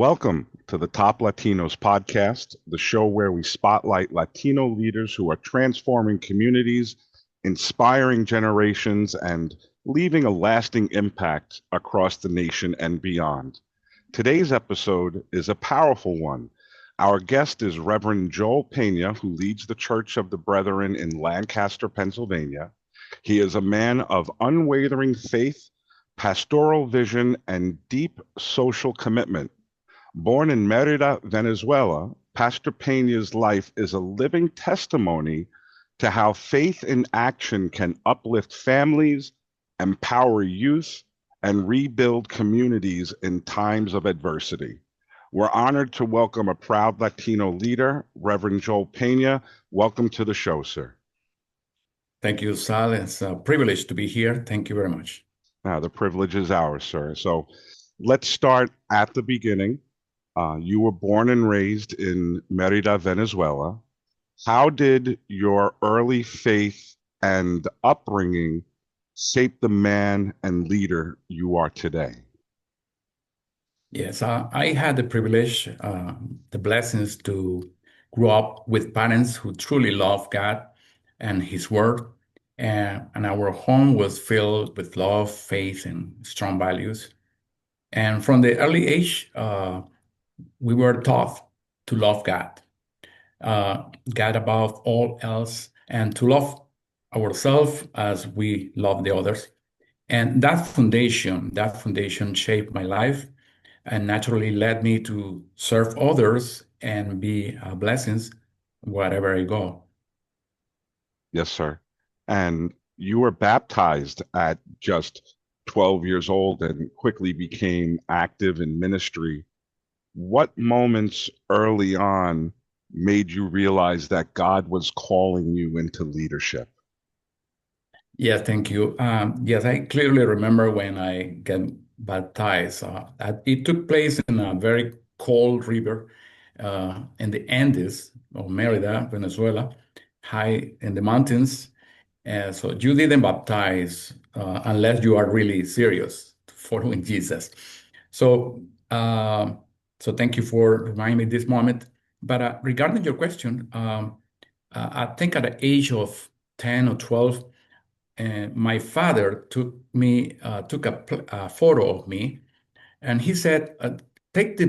Welcome to the Top Latinos Podcast, the show where we spotlight Latino leaders who are transforming communities, inspiring generations, and leaving a lasting impact across the nation and beyond. Today's episode is a powerful one. Our guest is Reverend Joel Peña, who leads the Church of the Brethren in Lancaster, Pennsylvania. He is a man of unwavering faith, pastoral vision, and deep social commitment. Born in Mérida, Venezuela, Pastor Peña's life is a living testimony to how faith in action can uplift families, empower youth, and rebuild communities in times of adversity. We're honored to welcome a proud Latino leader, Reverend Joel Peña. Welcome to the show, sir. Thank you, Sal. It's a privilege to be here. Thank you very much. The privilege is ours, sir. So let's start at the beginning. You were born and raised in Mérida, Venezuela. How did your early faith and upbringing shape the man and leader you are today? Yes, I had the privilege, the blessings to grow up with parents who truly love God and His Word. And our home was filled with love, faith, and strong values. And from the early age, we were taught to love God, God above all else, and to love ourselves as we love the others. And that foundation shaped my life and naturally led me to serve others and be blessings wherever I go. Yes, sir. And you were baptized at just 12 years old and quickly became active in ministry. What moments early on made you realize that God was calling you into leadership? Yes, thank you. Yes, I clearly remember when I got baptized. It took place in a very cold river in the Andes of Mérida, Venezuela, high in the mountains. So you didn't baptize unless you are really serious following Jesus. So, so thank you for reminding me this moment. But regarding your question, I think at the age of 10 or 12, my father took a photo of me, and he said, "Take the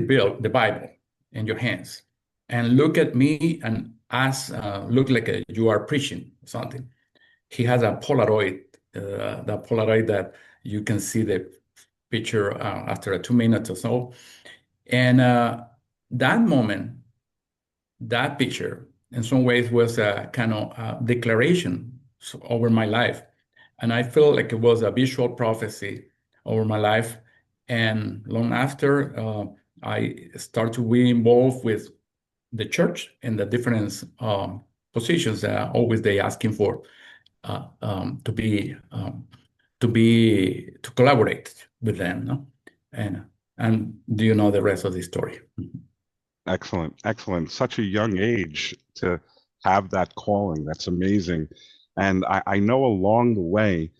Bible in your hands, and look at me and look like you are preaching something." He has a Polaroid, that Polaroid that you can see the picture after 2 minutes or so. And that moment, that picture, in some ways, was a kind of declaration over my life. And I feel like it was a visual prophecy over my life. And long after, I started to be involved with the church in the different positions that always they asking for to collaborate with them, no? And do you know the rest of the story? Excellent, excellent. Such a young age to have that calling. That's amazing. And I know along the way,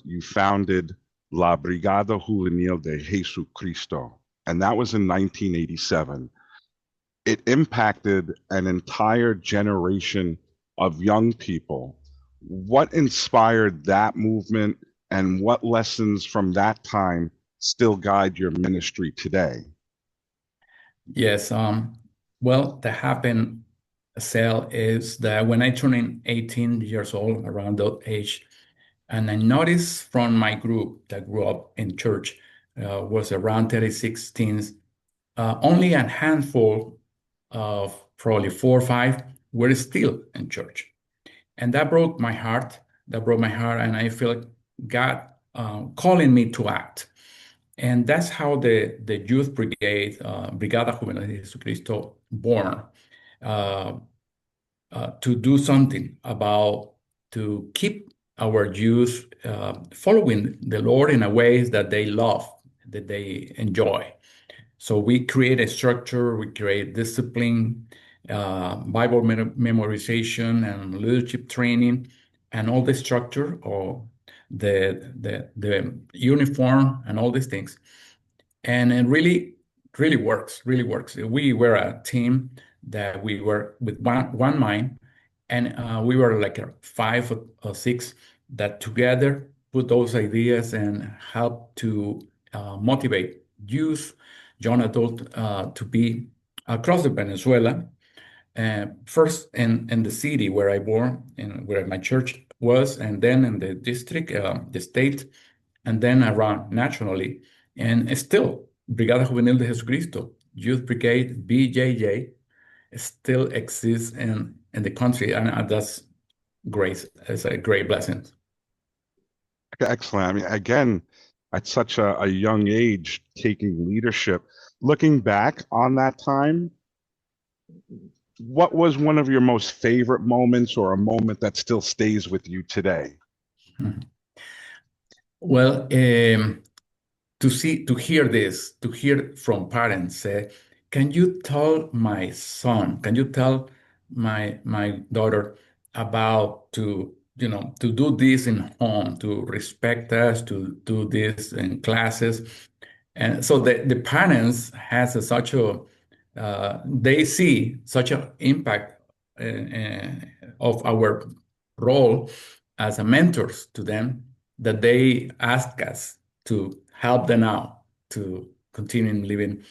you founded La Brigada Juvenil de Jesucristo, and that was in 1987. It impacted an entire generation of young people. What inspired that movement, and what lessons from that time still guide your ministry today? Yes. Well, that happened, Sal, is that when I turned 18 years old, around that age, and I noticed from my group that grew up in church, was around 36 teens, only a handful of probably 4 or 5 were still in church. And that broke my heart. And I feel God calling me to act. And that's how the youth brigade, Brigada Juvenil de Jesucristo, born, uh, to do something to keep our youth following the Lord in a ways that they love, that they enjoy. So we create a structure, we create discipline, Bible memorization, and leadership training, and all the structure or the uniform and all these things. And really, really works, really works. We were a team that we were with one mind, and we were like a five or six that together put those ideas and help to motivate youth, young adult to be across the Venezuela. First in the city where I born and where my church was, and then in the district, the state, and then around nationally. And still, Brigada Juvenil de Jesucristo, Youth Brigade, BJJ, still exists in the country, and that's great. It's a great blessing. Excellent. I mean, again, at such a young age, taking leadership. Looking back on that time, what was one of your most favorite moments or a moment that still stays with you today? Well, to hear this, to hear from parents say, can you tell my son, can you tell my daughter about to do this in home, to respect us, to do this in classes. And so the parents has such a they see such an impact of our role as a mentors to them that they ask us to help them out to continue living,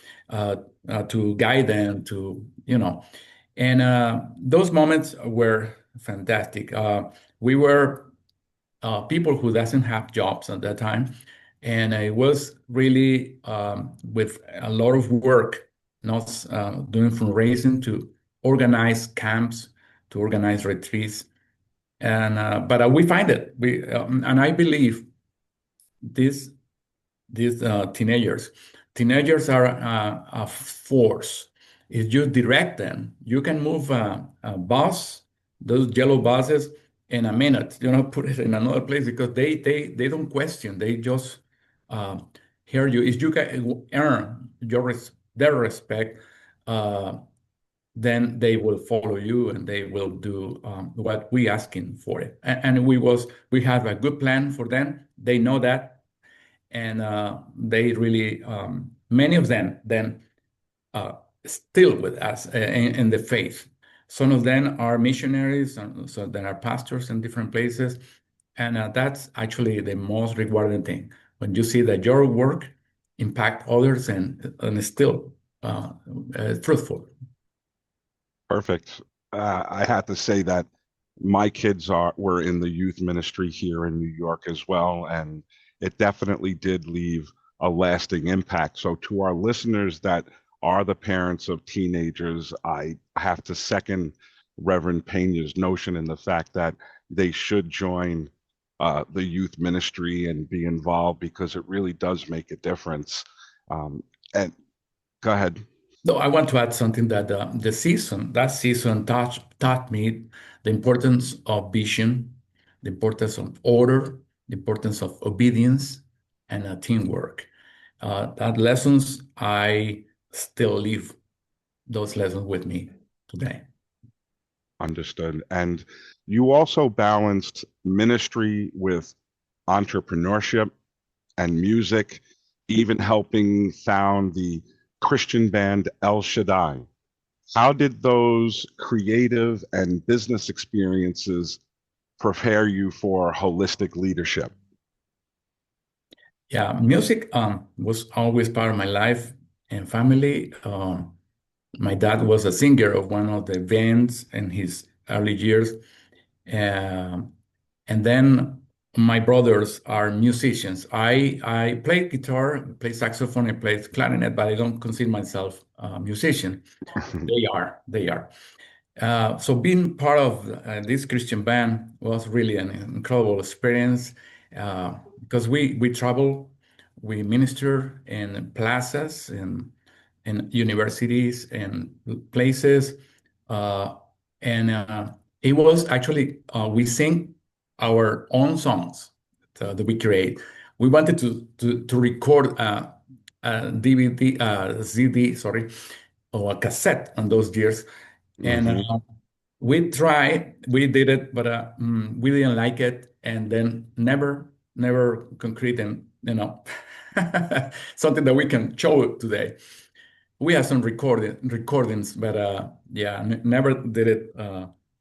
to guide them and those moments were fantastic. We were people who doesn't have jobs at that time, and it was really with a lot of work, not doing fundraising to organize camps, to organize retreats, and but we find it. And I believe this these teenagers are a force. If you direct them, you can move a bus, those yellow buses, in a minute. Put it in another place because they don't question. They just uh, hear you. If you can earn their respect, uh, then they will follow you and they will do what we asking for it. And we have a good plan for them. They know that, and they really many of them then still with us in the faith. Some of them are missionaries, and so there are pastors in different places, and that's actually the most rewarding thing when you see that your work impact others and is still fruitful. Perfect. I have to say that my kids were in the youth ministry here in New York as well, and it definitely did leave a lasting impact. So to our listeners that are the parents of teenagers, I have to second Reverend Peña's notion in the fact that they should join the youth ministry and be involved because it really does make a difference. And go ahead. No, I want to add something that that season taught me the importance of vision, the importance of order, the importance of obedience, and teamwork. That lessons I still live those lessons with me today. Understood. And you also balanced ministry with entrepreneurship and music, even helping found the Christian band El Shaddai. How did those creative and business experiences prepare you for holistic leadership? Yeah, music was always part of my life and family. My dad was a singer of one of the bands in his early years. Um, and then my brothers are musicians. I play guitar, play saxophone, I play clarinet, but I don't consider myself a musician. They are. They are. So being part of this Christian band was really an incredible experience because we travel, we minister in plazas, in universities, and places, uh, and it was actually we sing our own songs that we create. We wanted to record a DVD, CD, sorry, or a cassette on those years, and Mm-hmm. we did it, but we didn't like it, and then never concrete and something that we can show today. we have some recordings, but yeah, never did it.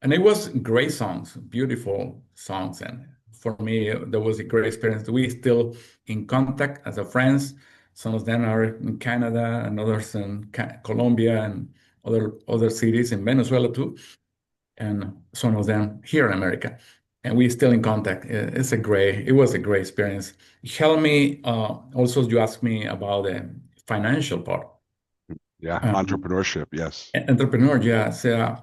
And it was great songs, beautiful songs, and for me, that was a great experience. We still in contact as a friends. Some of them are in Canada, and others in Colombia, and other cities in Venezuela too, and some of them here in America. And we're still in contact. It was a great experience. It helped me. Also, you asked me about the financial part. Yeah, entrepreneurship, yes. Entrepreneur, yeah. So,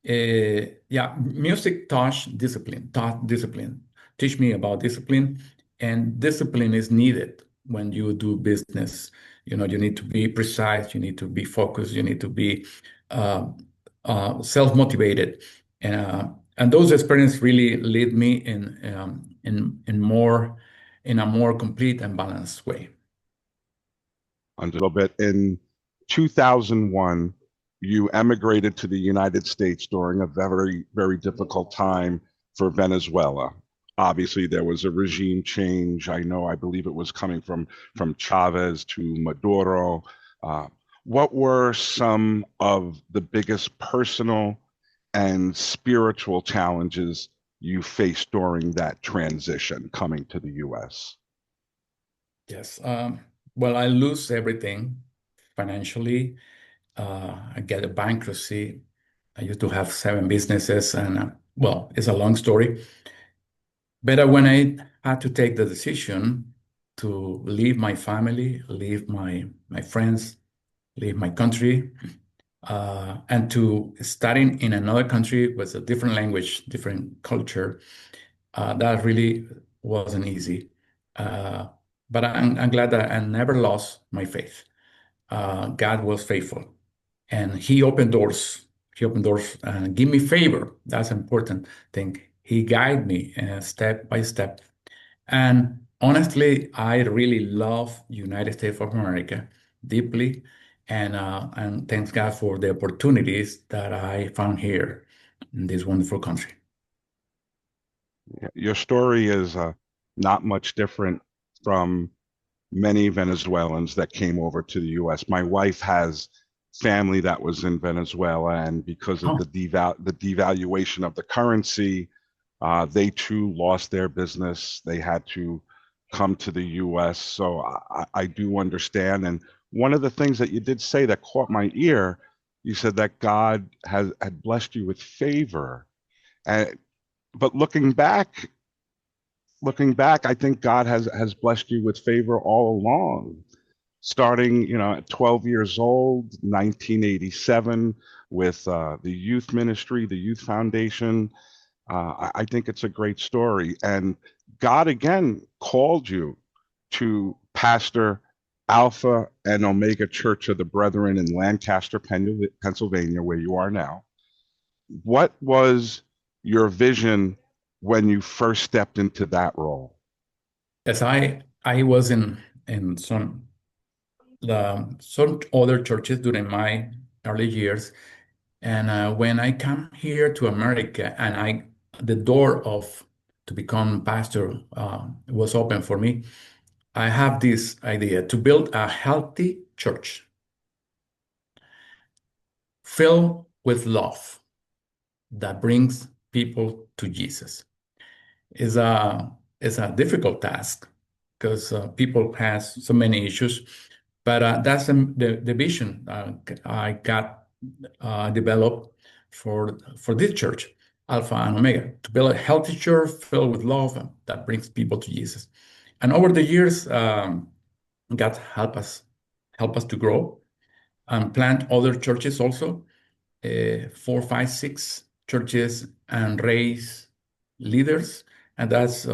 yeah, music taught discipline, teach me about discipline, and discipline is needed when you do business. You need to be precise, you need to be focused, you need to be uh, self-motivated, and those experiences really lead me in a more complete and balanced way. A little bit. In 2001, you emigrated to the United States during a very, very difficult time for Venezuela. Obviously, there was a regime change. I believe it was coming from Chavez to Maduro. What were some of the biggest personal and spiritual challenges you faced during that transition coming to the U.S.? Yes. Well, I lose everything financially. I get a bankruptcy. I used to have 7 businesses, and well, it's a long story. But when I had to take the decision to leave my family, leave my friends, leave my country, and to studying in another country with a different language, different culture, that really wasn't easy. Uh, but I'm glad that I never lost my faith. God was faithful, and He opened doors. He opened doors and give me favor. That's an important thing. He guided me step by step. And honestly, I really love United States of America deeply, and thanks God for the opportunities that I found here in this wonderful country. Your story is not much different from many Venezuelans that came over to the U.S. My wife has family that was in Venezuela, and because of Oh, the devaluation of the currency, they too lost their business. They had to come to the U.S. So I do understand. And one of the things that you did say that caught my ear, you said that God had blessed you with favor. And but looking back, I think God has blessed you with favor all along. Starting, at 12 years old, 1987, with the youth ministry, the youth foundation. I think it's a great story. And God again called you to pastor Alpha and Omega Church of the Brethren in Lancaster, Pennsylvania, where you are now. What was your vision when you first stepped into that role? yes, I was in some other churches during my early years, and when I come here to America, and the door of to become pastor was open for me. I have this idea to build a healthy church filled with love that brings people to Jesus. Is a difficult task because people has so many issues, but that's the vision I got developed for this church, Alpha and Omega, to build a healthy church filled with love that brings people to Jesus. And over the years, God help us to grow and plant other churches also, 4, 5, 6 churches, and raise leaders, and that's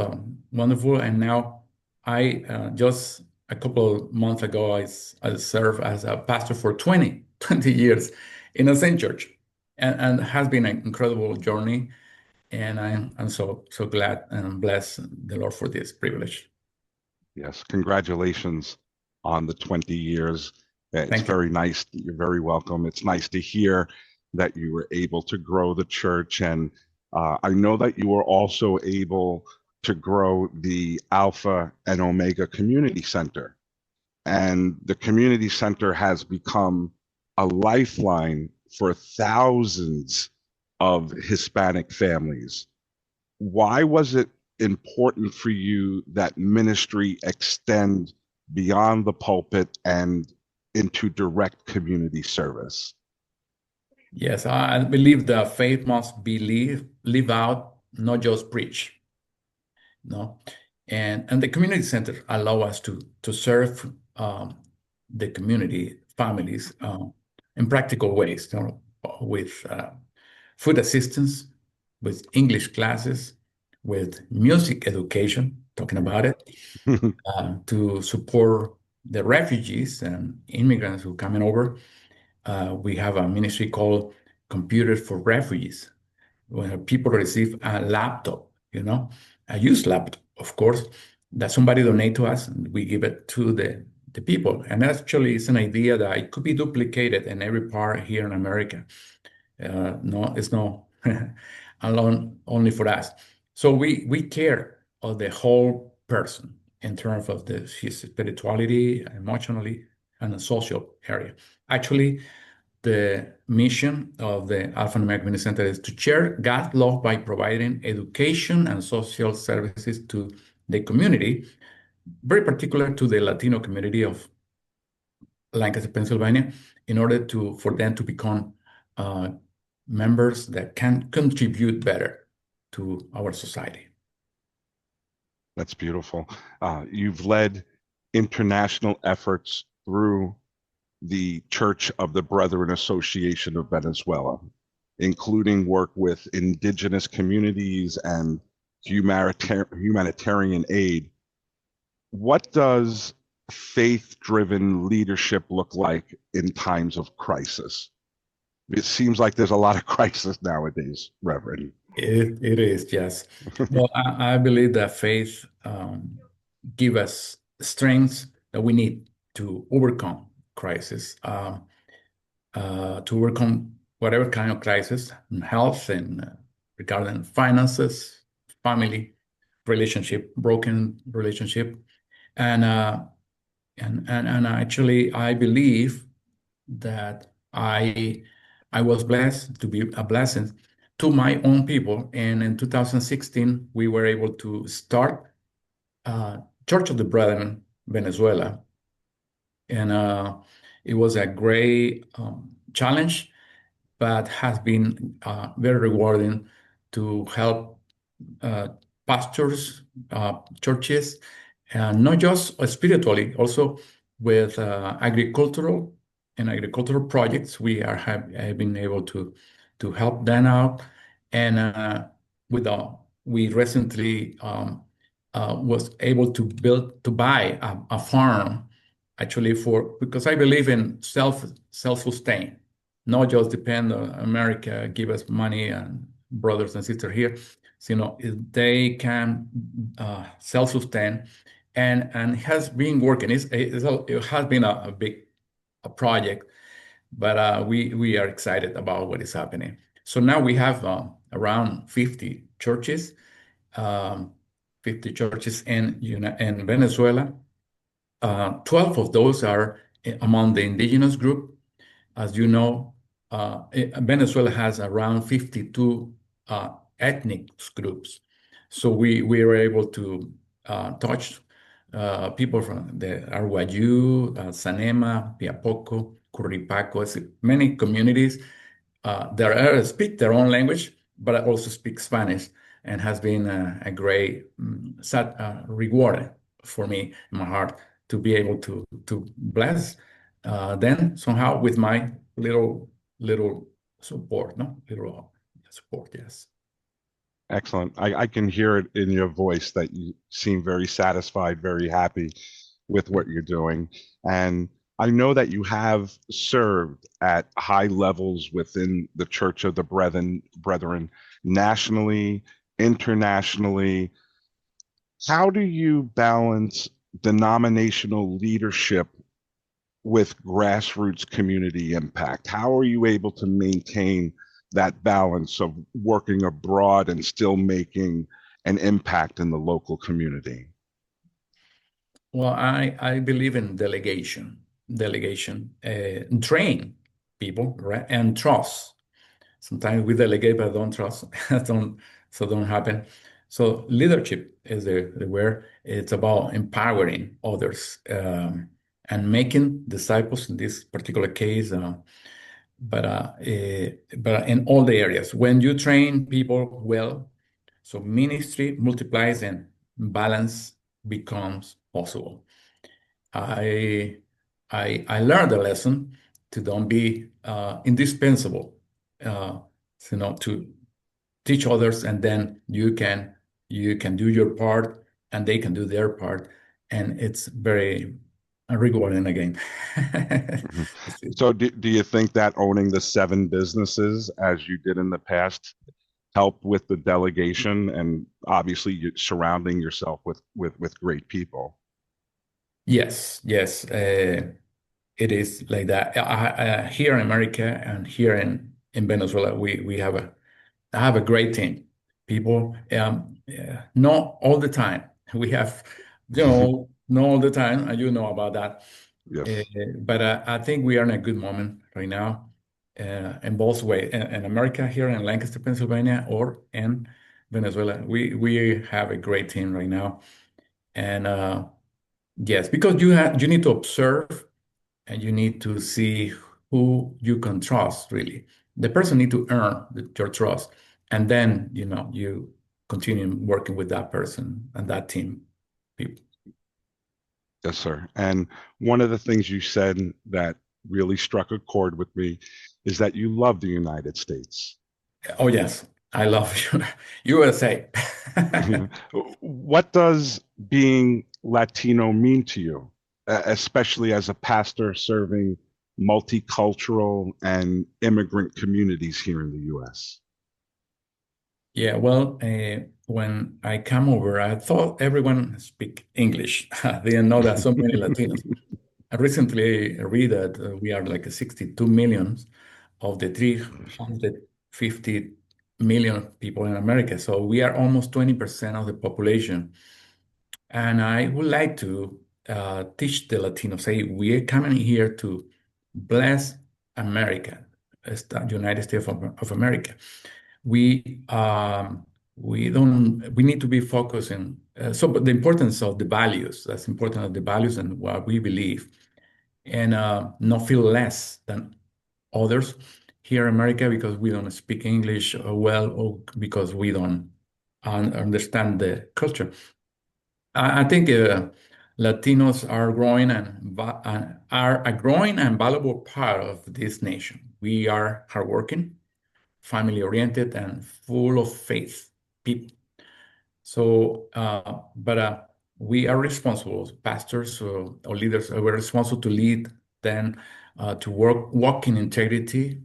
wonderful. And now I just a couple of months ago, I served as a pastor for 20 years in the same church, and has been an incredible journey. And I'm so glad and bless the Lord for this privilege. Yes, congratulations on the 20 years. It's Thank you. very nice. You're very welcome. It's nice to hear that you were able to grow the church. And I know that you were also able to grow the Alpha and Omega Community Center. And the community center has become a lifeline for thousands of Hispanic families. Why was it important for you that ministry extend beyond the pulpit and into direct community service? Yes, I believe the faith must be live out, not just preach. No, and the community center allow us to serve the community families in practical ways, with food assistance, with English classes, with music education, talking about it, to support the refugees and immigrants who are coming over. We have a ministry called Computers for Refugees, where people receive a laptop, a used laptop, of course, that somebody donate to us, and we give it to the people. And actually, it's an idea that it could be duplicated in every part here in America. No, it's not alone only for us. So we care of the whole person in terms of his spirituality, emotionally, and the social area. Actually, the mission of the Alpha and Omega Community Center is to share God's love by providing education and social services to the community, very particular to the Latino community of Lancaster, Pennsylvania, in order for them to become members that can contribute better to our society. That's beautiful. You've led international efforts through the Church of the Brethren Association of Venezuela, including work with indigenous communities and humanitarian aid. What does faith-driven leadership look like in times of crisis? It seems like there's a lot of crisis nowadays, Reverend. It is, yes. Well, I believe that faith give us strength that we need to overcome crisis, to overcome whatever kind of crisis, in health and regarding finances, family, relationship, broken relationship, and actually, I believe that I was blessed to be a blessing to my own people. And in 2016, we were able to start Church of the Brethren, Venezuela. And it was a great challenge, but has been very rewarding to help pastors, churches, not just spiritually, also with agricultural projects. We have been able to help them out, and we recently was able to buy a farm, actually, because I believe in self-sustain, not just depend on America give us money and brothers and sisters here. So, they can self-sustain, and has been working. It has been a big project, but we are excited about what is happening. So now we have around 50 churches, 50 churches in Venezuela. 12 of those are among the indigenous group. As you know, Venezuela has around 52 ethnic groups. So we were able to touch people from the Arguayú, Sanema, Piapoco, Curripaco, many communities that speak their own language, but also speak Spanish, and has been a great reward for me in my heart to be able to bless them somehow with my little support, little support, yes. Excellent. I can hear it in your voice that you seem very satisfied, very happy with what you're doing. And I know that you have served at high levels within the Church of the Brethren, nationally, internationally. How do you balance denominational leadership with grassroots community impact? How are you able to maintain that balance of working abroad and still making an impact in the local community? Well, I believe in delegation, train. people, right? And trust. Sometimes we delegate but don't trust. Don't happen. So leadership is the word. It's about empowering others and making disciples in this particular case. But in all the areas, when you train people well, so ministry multiplies and balance becomes possible. I I learned a lesson to don't be indispensable, uh, to teach others, and then you can do your part, and they can do their part, and it's very rewarding again. Mhm. So do you think that owning the seven businesses as you did in the past helped with the delegation and obviously you surrounding yourself with great people? Yes, yes, it is like that. Here in America and here in Venezuela, we have I have a great team. People, not all the time. We have, not all the time, and you know about that. Uh, Yes. but I think we are in a good moment right now, in both ways. In America, here in Lancaster, Pennsylvania, or in Venezuela, we have a great team right now. And yes, because you need to observe and you need to see who you can trust, really. The person need to earn your trust, and then you continue working with that person and that team people. Yes, sir. And one of the things you said that really struck a chord with me is that you love the United States. Oh yes, I love you. USA. What does being Latino mean to you, especially as a pastor serving multicultural and immigrant communities here in the U.S.? Yeah, well, when I come over, I thought everyone speak English. I didn't know that so many Latinos. I recently read that we are like 62 million of the 350 million people in America. So we are almost 20% of the population. And I would like to teach the Latinos, say, we are coming here to bless America, as the United States of America. We we need to be focusing. But the importance of the values, that's important of the values and what we believe, and not feel less than others here in America because we don't speak English well or because we don't understand the culture. I think Latinos are growing and are a growing and valuable part of this nation. We are hardworking, family-oriented, and full of faith people. So, but we are responsible, pastors or leaders, we're responsible to lead, then to walk in integrity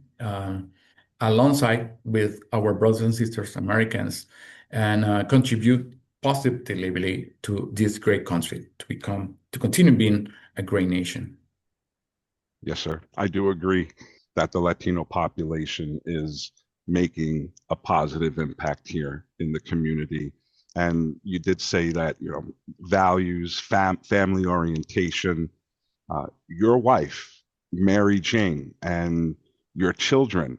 alongside with our brothers and sisters, Americans, and contribute positively to this great country to continue being a great nation. Yes, sir. I do agree that the Latino population is making a positive impact here in the community. And you did say that, values, family orientation, your wife, Mary Jane, and your children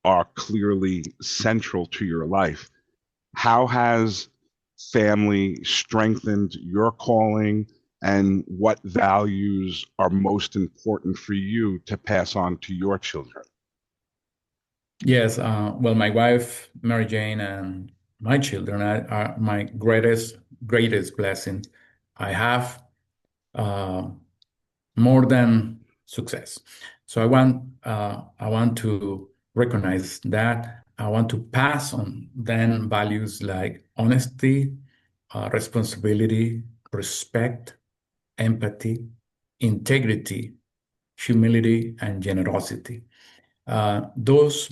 are clearly central to your life. How has family strengthened your calling, and what values are most important for you to pass on to your children? Yes, well, my wife, Mary Jane, and my children are my greatest blessing. I have uh, more than success. So I want to recognize that. I want to pass on then values like honesty, responsibility, respect, empathy, integrity, humility, and generosity. Those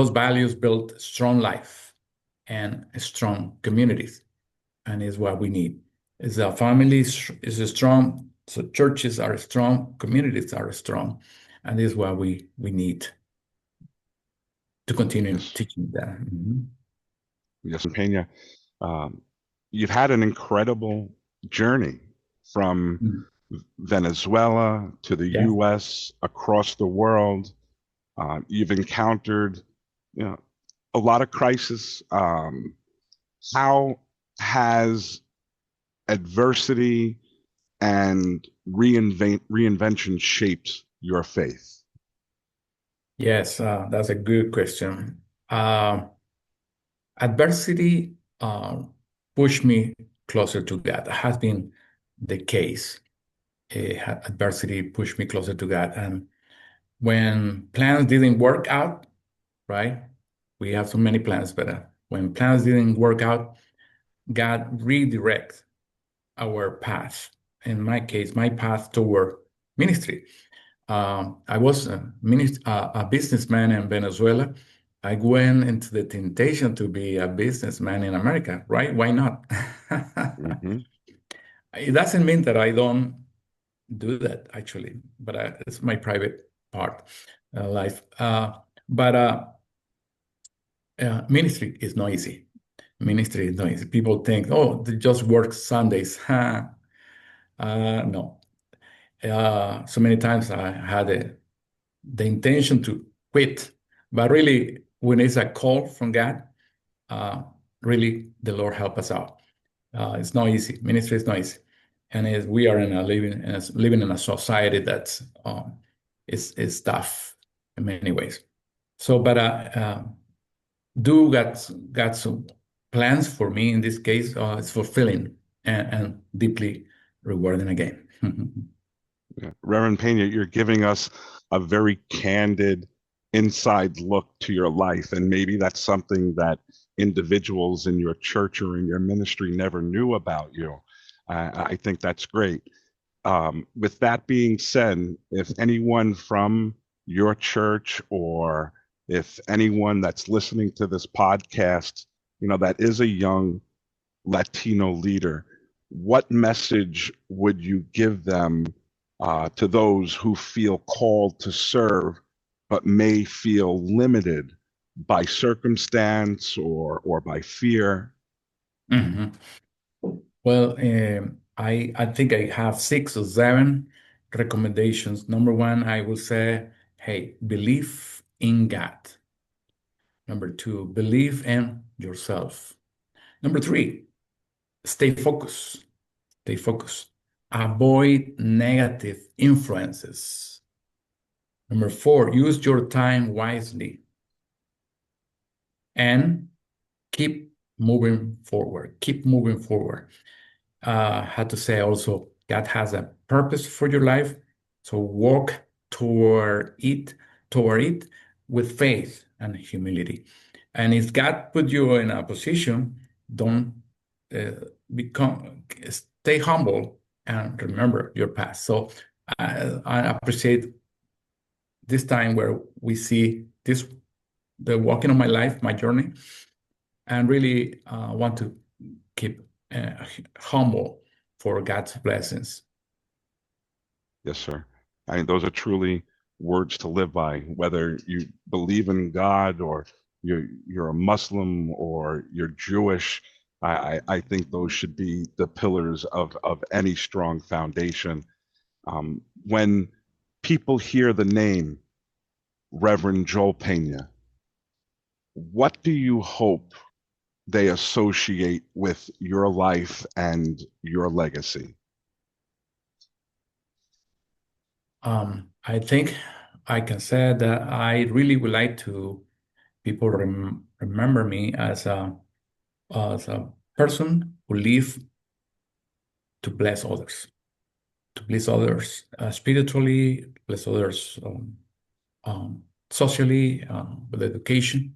values build strong life and strong communities, and is what we need. Is a family is strong, so churches are strong, communities are strong, and this is what we need to continue Yes, teaching that. Mhm. yes, and Pena, um, you've had an incredible journey from Mhm. Venezuela to the Yeah. U.S., across the world. You've encountered, a lot of crisis. How has adversity and reinvention shaped your faith? Yes, that's a good question. Adversity pushed me closer to God. That has been the case. Adversity pushed me closer to God. And when plans didn't work out, right? We have so many plans, but when plans didn't work out, God redirects our path. In my case, my path toward ministry. I was a businessman in Venezuela. I went into the temptation to be a businessman in America, right? Why not? Mm-hmm. It doesn't mean that I don't do that, actually, but it's my private part life. But ministry is not easy. Ministry is not easy. People think, oh, they just work Sundays. No. So many times I had the intention to quit, but really, when it's a call from God, uh, really the Lord help us out. It's not easy. Ministry is not easy, and we are living in a society that's is tough in many ways. So, but do got some plans for me in this case. It's fulfilling and deeply rewarding again. Yeah. Reverend Pena, you're giving us a very candid inside look to your life. And maybe that's something that individuals in your church or in your ministry never knew about you. I think that's great. With that being said, if anyone from your church or if anyone that's listening to this podcast, that is a young Latino leader, what message would you give them to those who feel called to serve but may feel limited by circumstance or by fear? Mhm. Well, I think I have 6 or 7 recommendations. Number one, I will say, hey, believe in God. Number two, believe in yourself. Number three, stay focused. Stay focused. Avoid negative influences. Number four, use your time wisely and keep moving forward. Keep moving forward. Had to say also, God has a purpose for your life. So walk toward it with faith and humility. And if God put you in a position, don't uh, stay humble and remember your past. So I appreciate this time where we see the walking of my life, my journey, and really want to keep humble for God's blessings. Yes, sir. I mean, those are truly words to live by, whether you believe in God or you're a Muslim or you're Jewish. I think those should be the pillars of any strong foundation. When people hear the name Reverend Joel Pena, what do you hope they associate with your life and your legacy? I think I can say that I really would like to people remember me as a person who live to bless others spiritually, bless others socially, with education.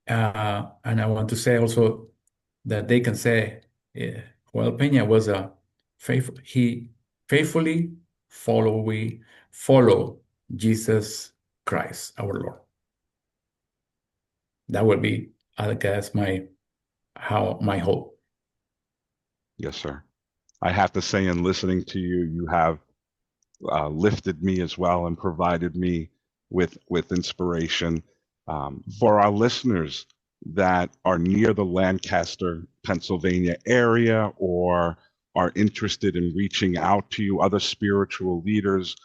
And I want to say also that they can say, well, Peña was a he faithfully follow Jesus Christ, our Lord. That would be, I guess, my hope. Yes, sir. I have to say, in listening to you, you have lifted me as well and provided me with inspiration. For our listeners that are near the Lancaster, Pennsylvania area or are interested in reaching out to you, other spiritual leaders,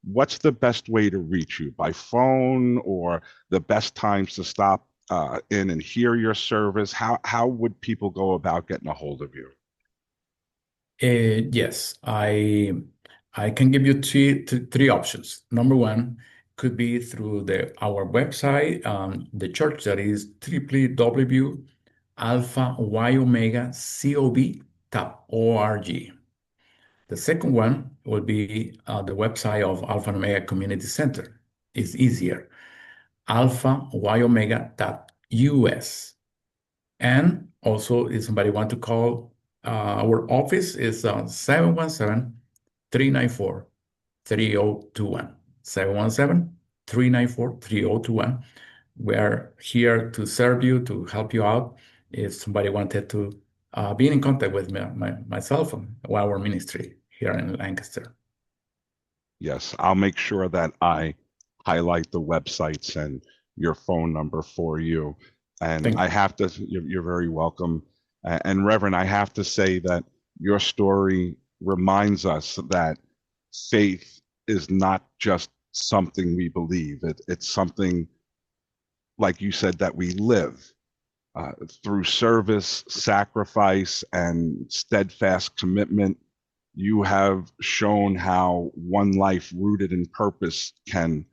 what's the best way to reach you? By phone, or the best times to stop in and hear your service? How would people go about getting a hold of you? Yes, I can give you three options. Number one could be through our website, the church, that is www.alphayomegacob.org. The second one will be the website of Alpha and Omega Community Center. It's easier, alphayoomega.us. And also, if somebody want to call, our office is 717-394-3021. 717-394-3021. We are here to serve you, to help you out. If somebody wanted to be in contact with myself and our ministry here in Lancaster. Yes, I'll make sure that I highlight the websites and your phone number for you. And I have to, you're very welcome. And Reverend, I have to say that your story reminds us that faith is not just something we believe. It's something, like you said, that we live through service, sacrifice, and steadfast commitment. You have shown how one life rooted in purpose can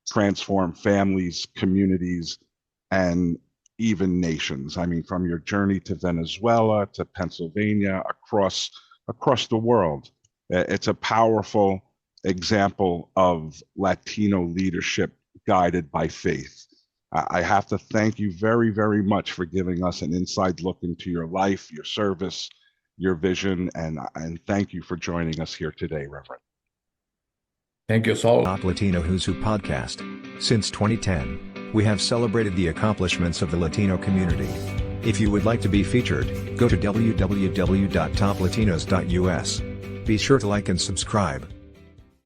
transform families, communities, and even nations. I mean, from your journey to Venezuela, to Pennsylvania, across the world. It's a powerful example of Latino leadership guided by faith. I have to thank you very, very much for giving us an inside look into your life, your service, your vision, and thank you for joining us here today, Reverend. Thank you, Saul. Latino Who's Who podcast. Since 2010, we have celebrated the accomplishments of the Latino community. If you would like to be featured, go to www.toplatinos.us. Be sure to like and subscribe.